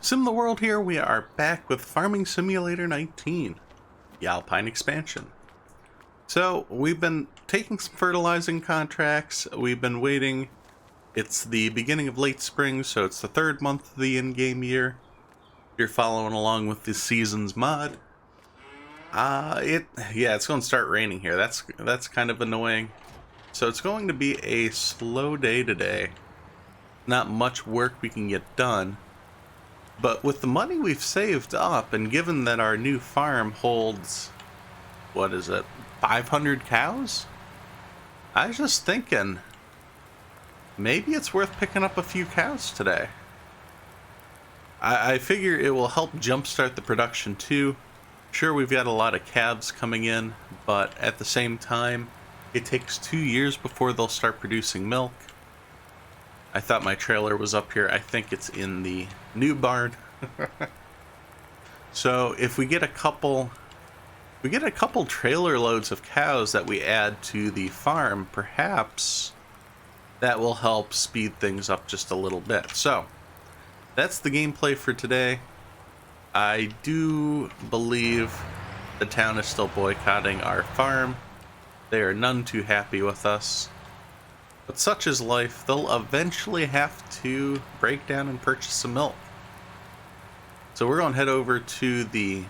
SimTheWorld here, we are back with Farming Simulator 19, the Alpine expansion. So, we've been taking some fertilizing contracts, we've been waiting. It's the beginning of late spring, so it's the third month of the in-game year. You're following along with the season's mod. It's going to start raining here. That's kind of annoying. So it's going to be a slow day today. Not much work we can get done. But with the money we've saved up, and given that our new farm holds, what is it, 500 cows? I was just thinking, maybe it's worth picking up a few cows today. I figure it will help jumpstart the production too. Sure, we've got a lot of calves coming in, but at the same time, it takes 2 years before they'll start producing milk. I thought my trailer was up here. I think it's in the new barn. So if we get a couple trailer loads of cows that we add to the farm, perhaps that will help speed things up just a little bit. So that's the gameplay for today. I do believe the town is still boycotting our farm. They are none too happy with us. But such is life. They'll eventually have to break down and purchase some milk. So we're going to head over to the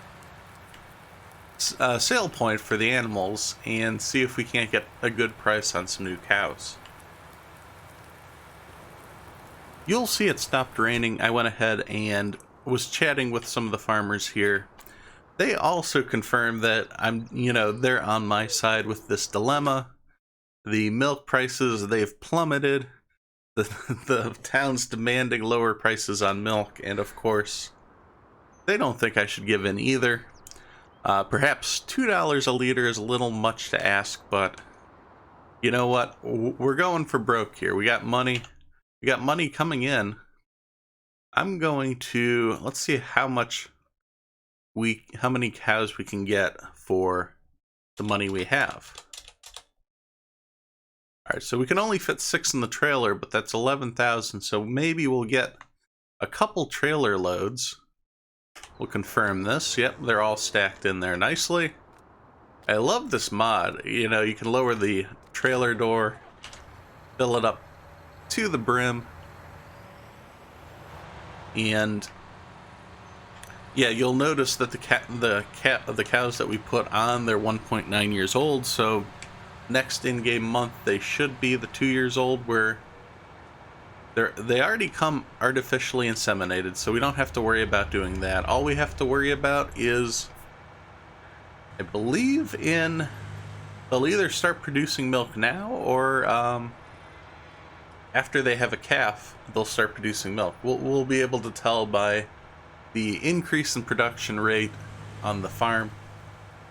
sale point for the animals and see if we can't get a good price on some new cows. You'll see it stopped raining. I went ahead and was chatting with some of the farmers here. They also confirmed that they're on my side with this dilemma. The milk prices, they've plummeted. The town's demanding lower prices on milk, and of course, they don't think I should give in either. Perhaps $2 a liter is a little much to ask, but you know what? We're going for broke here. We got money. We got money coming in. I'm going to, let's see how many cows we can get for the money we have. Alright, so we can only fit 6 in the trailer, but that's 11,000, so maybe we'll get a couple trailer loads. We'll confirm this. Yep, they're all stacked in there nicely. I love this mod. You can lower the trailer door, fill it up to the brim, and yeah, you'll notice that the cows that we put on, they're 1.9 years old, so next in-game month they should be the 2 years old, where they already come artificially inseminated, so we don't have to worry about doing that. All we have to worry about is, I believe, they'll either start producing milk now, or after they have a calf, they'll start producing milk. We'll be able to tell by the increase in production rate on the farm.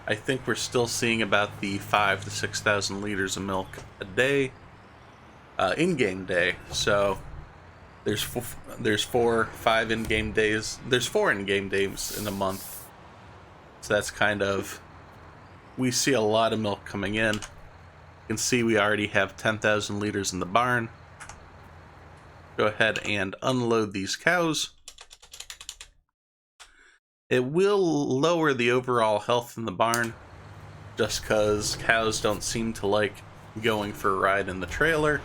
I think we're still seeing about the 5,000 to 6,000 liters of milk a day, in-game day. So there's 5 in-game days. There's 4 in-game days in a month. So that's kind of, we see a lot of milk coming in. You can see we already have 10,000 liters in the barn. Go ahead and unload these cows. It will lower the overall health in the barn, just because cows don't seem to like going for a ride in the trailer.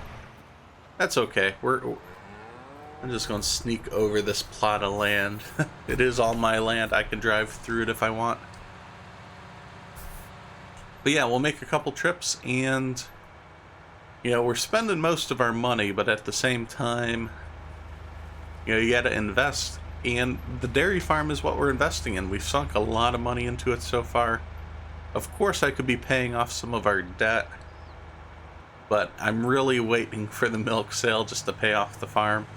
That's okay. I'm just going to sneak over this plot of land. It is all my land. I can drive through it if I want. But yeah, we'll make a couple trips, and we're spending most of our money, but at the same time, you got to invest. And the dairy farm is what we're investing in. We've sunk a lot of money into it so far. Of course, I could be paying off some of our debt, but I'm really waiting for the milk sale just to pay off the farm.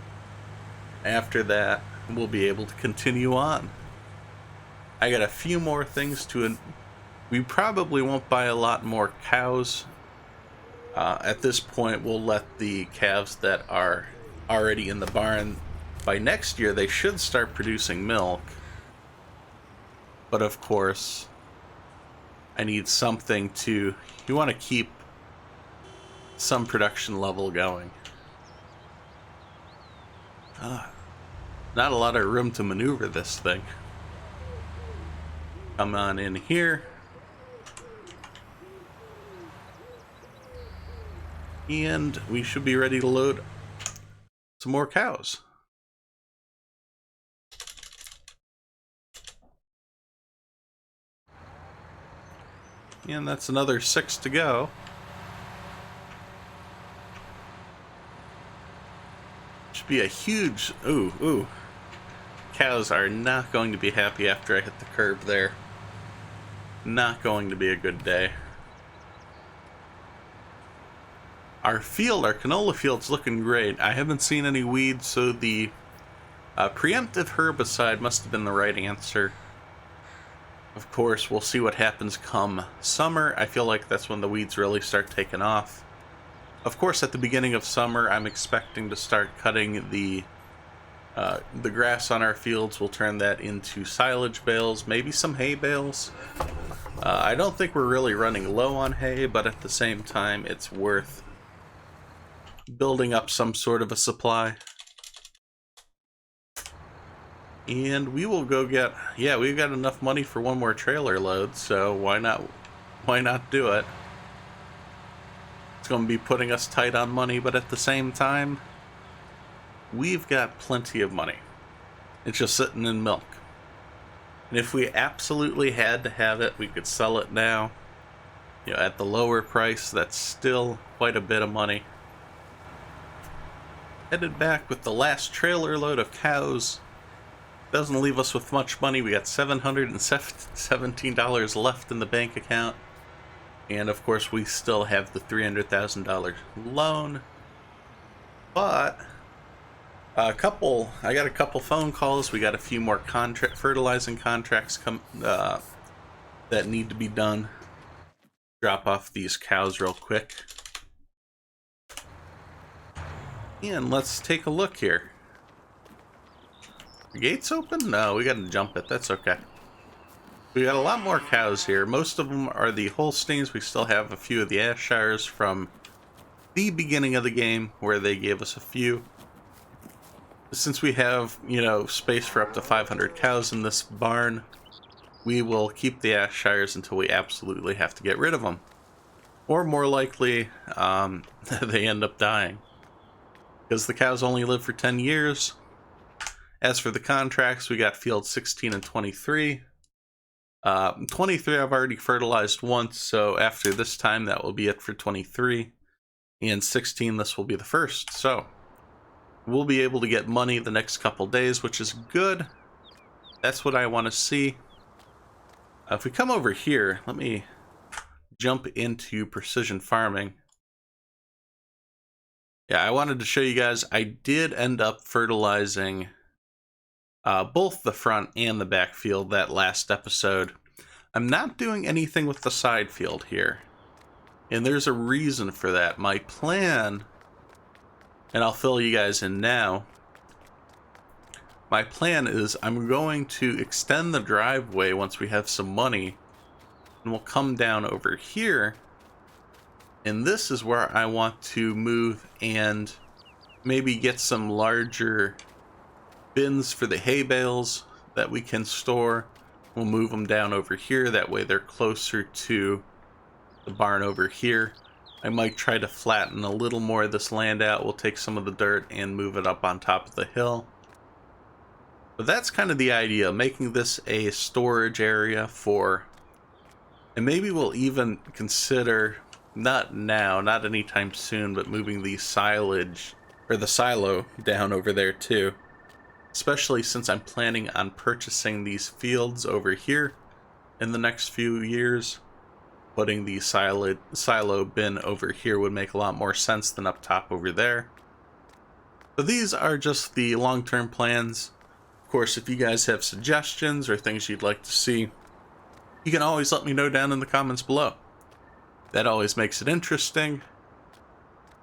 After that, we'll be able to continue on. I got a few more things to... We probably won't buy a lot more cows. At this point, we'll let the calves that are already in the barn, by next year, they should start producing milk. But of course, I need something to... You want to keep some production level going. Not a lot of room to maneuver this thing. Come on in here. And we should be ready to load some more cows. And that's another 6 to go. Should be a huge... Ooh. Cows are not going to be happy after I hit the curb there. Not going to be a good day. Our canola field's looking great. I haven't seen any weeds, so the preemptive herbicide must have been the right answer. Of course, we'll see what happens come summer. I feel like that's when the weeds really start taking off. Of course, at the beginning of summer, I'm expecting to start cutting the grass on our fields. We'll turn that into silage bales, maybe some hay bales. I don't think we're really running low on hay, but at the same time, it's worth building up some sort of a supply. And we will go get... Yeah, we've got enough money for one more trailer load, so why not do it? It's going to be putting us tight on money, but at the same time, we've got plenty of money. It's just sitting in milk. And if we absolutely had to have it, we could sell it now. You know, at the lower price, that's still quite a bit of money. Headed back with the last trailer load of cows. Doesn't leave us with much money. We got $717 left in the bank account. And of course, we still have the $300,000 loan. But I got a couple phone calls. We got a few more fertilizing contracts that need to be done. Drop off these cows real quick. And let's take a look here. The gates open? No, we gotta jump it. That's okay. We got a lot more cows here. Most of them are the Holsteins. We still have a few of the Ayrshires from the beginning of the game, where they gave us a few. Since we have, you know, space for up to 500 cows in this barn, we will keep the Ayrshires until we absolutely have to get rid of them. Or more likely, they end up dying. Because the cows only live for 10 years. As for the contracts, we got field 16 and 23. 23 I've already fertilized once, so after this time that will be it for 23. And 16, this will be the first. So we'll be able to get money the next couple days, which is good. That's what I want to see. If we come over here, let me jump into precision farming. Yeah, I wanted to show you guys, I did end up fertilizing both the front and the back field that last episode. I'm not doing anything with the side field here. And there's a reason for that. My plan, and I'll fill you guys in now. My plan is I'm going to extend the driveway once we have some money. And we'll come down over here. And this is where I want to move and maybe get some larger bins for the hay bales that we can store. We'll move them down over here. That way they're closer to the barn over here. I might try to flatten a little more of this land out. We'll take some of the dirt and move it up on top of the hill. But that's kind of the idea, making this a storage area for... And maybe we'll even consider... Not now, not anytime soon, but moving the silage, or the silo, down over there too. Especially since I'm planning on purchasing these fields over here in the next few years. Putting the silo bin over here would make a lot more sense than up top over there. But these are just the long-term plans. Of course, if you guys have suggestions or things you'd like to see, you can always let me know down in the comments below. That always makes it interesting.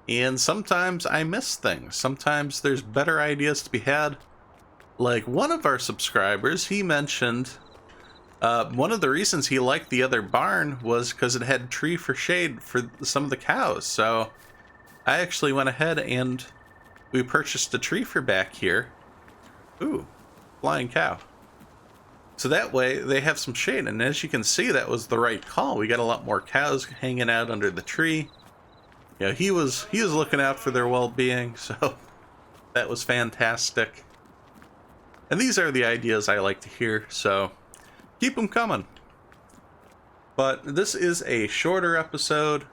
And sometimes I miss things. Sometimes there's better ideas to be had. Like one of our subscribers, he mentioned one of the reasons he liked the other barn was because it had tree for shade for some of the cows. So I actually went ahead and we purchased a tree for back here. Ooh, flying cow. So that way they have some shade, and as you can see, that was the right call. We got a lot more cows hanging out under the tree. You know, he was looking out for their well-being, so that was fantastic. And these are the ideas I like to hear, so keep them coming. But this is a shorter episode.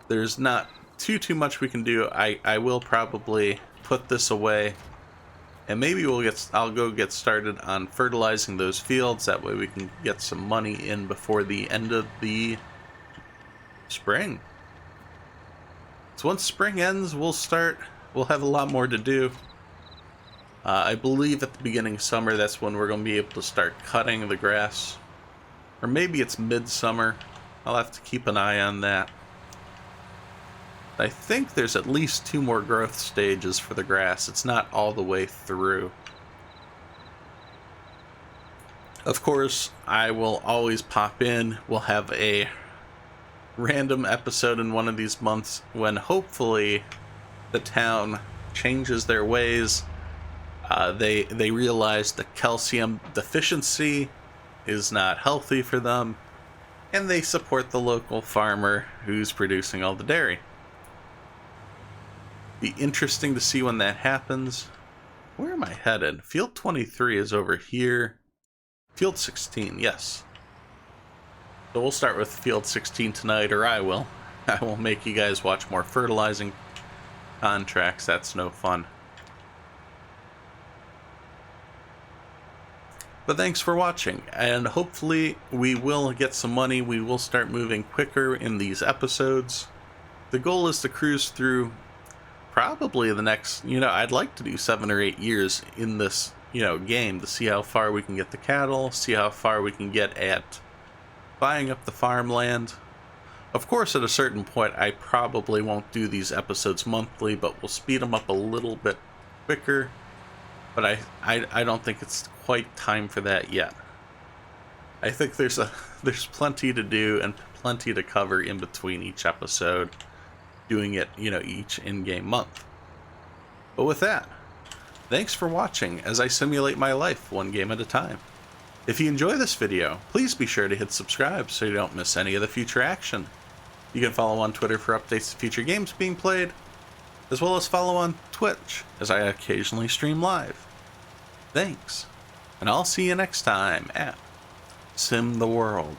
There's not too much we can do. I will probably put this away, and maybe I'll go get started on fertilizing those fields. That way we can get some money in before the end of the spring. So once spring ends, we'll have a lot more to do. I believe at the beginning of summer, that's when we're going to be able to start cutting the grass. Or maybe it's midsummer. I'll have to keep an eye on that. I think there's at least 2 more growth stages for the grass. It's not all the way through. Of course, I will always pop in. We'll have a random episode in one of these months when hopefully the town changes their ways. They realize the calcium deficiency is not healthy for them, and they support the local farmer who's producing all the dairy. Be interesting to see when that happens. Where am I headed? Field 23 is over here. Field 16, yes. So we'll start with Field 16 tonight, or I will. I will make you guys watch more fertilizing contracts. That's no fun. But thanks for watching, and hopefully we will get some money. We will start moving quicker in these episodes. The goal is to cruise through probably the next, I'd like to do 7 or 8 years in this, game to see how far we can get the cattle, see how far we can get at buying up the farmland. Of course, at a certain point, I probably won't do these episodes monthly, but we'll speed them up a little bit quicker. But I don't think it's quite time for that yet. I think there's plenty to do and plenty to cover in between each episode, doing it, each in-game month. But with that, thanks for watching as I simulate my life one game at a time. If you enjoy this video, please be sure to hit subscribe so you don't miss any of the future action. You can follow on Twitter for updates to future games being played, as well as follow on Twitch as I occasionally stream live. Thanks, and I'll see you next time at SimTheWorld.